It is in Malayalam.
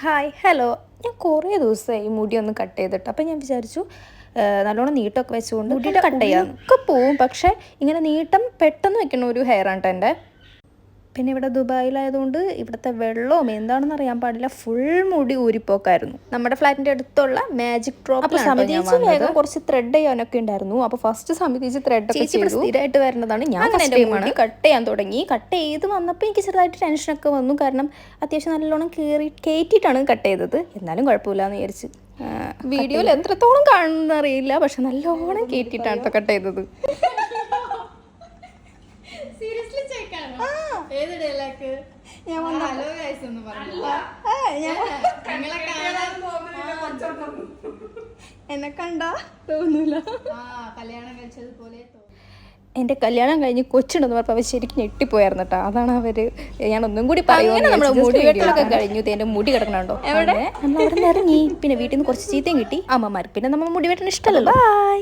Hi hello. ഞാൻ കുറേ ദിവസമായി മുടി ഒന്ന് കട്ട് ചെയ്തിട്ട് അപ്പം ഞാൻ വിചാരിച്ചു നല്ലോണം നീട്ടമൊക്കെ വെച്ചുകൊണ്ട് മുടിയുടെ കട്ട് ചെയ്യാനൊക്കെ പോവും. പക്ഷേ ഇങ്ങനെ നീട്ടം പെട്ടെന്ന് വെക്കുന്ന ഒരു ഹെയർ ആണ് എൻ്റെ. പിന്നെ ഇവിടെ ദുബായിലായതുകൊണ്ട് ഇവിടുത്തെ വെള്ളവും എന്താണെന്ന് അറിയാൻ പാടില്ല, ഫുൾ മുടി ഊരിപ്പോക്കായിരുന്നു. നമ്മുടെ ഫ്ലാറ്റിൻ്റെ അടുത്തുള്ള മാജിക് ഡ്രോപ്പ് സമിതിച്ച് വേഗം കുറച്ച് ത്രെഡ് ചെയ്യാനൊക്കെ ഉണ്ടായിരുന്നു. അപ്പോൾ ഫസ്റ്റ് സമിതിച്ച് ത്രെഡ് ഒക്കെ സ്ഥിരമായിട്ട് വരുന്നതാണ്. ഞാൻ എൻ്റെ മുടി കട്ട് ചെയ്യാൻ തുടങ്ങി. കട്ട് ചെയ്ത് വന്നപ്പോൾ എനിക്ക് ചെറുതായിട്ട് ടെൻഷനൊക്കെ വന്നു. കാരണം അത്യാവശ്യം നല്ലോണം കയറ്റിയിട്ടാണ് കട്ട് ചെയ്തത്. എന്നാലും കുഴപ്പമില്ല എന്ന് വിചാരിച്ച്. വീഡിയോയിൽ എത്രത്തോളം കാണുമെന്ന് അറിയില്ല, പക്ഷെ നല്ലോണം കയറ്റിയിട്ടാണ് കട്ട് ചെയ്തത്. എന്നെ കണ്ടാ തോന്നൂല. എൻ്റെ കല്യാണം കഴിഞ്ഞ് കൊച്ചുണ്ടെന്ന് പറഞ്ഞപ്പോൾ ശരിക്കും ഞെട്ടിപ്പോയായിരുന്നു കേട്ടോ. അതാണ് അവര്. ഞാൻ ഒന്നും കൂടി പറയുന്നത്, നമ്മുടെ മുടി വെട്ടലൊക്കെ കഴിഞ്ഞു. എൻ്റെ മുടി കിടക്കണുണ്ടോ എവിടെ നമ്മൾ അവിടെ നിന്ന് ഇറങ്ങി. പിന്നെ വീട്ടിൽ നിന്ന് കുറച്ച് ചീത്തയും കിട്ടി അമ്മമാർക്ക്. പിന്നെ നമ്മൾ മുടി വെട്ടണ ഇഷ്ടമല്ലല്ലോ.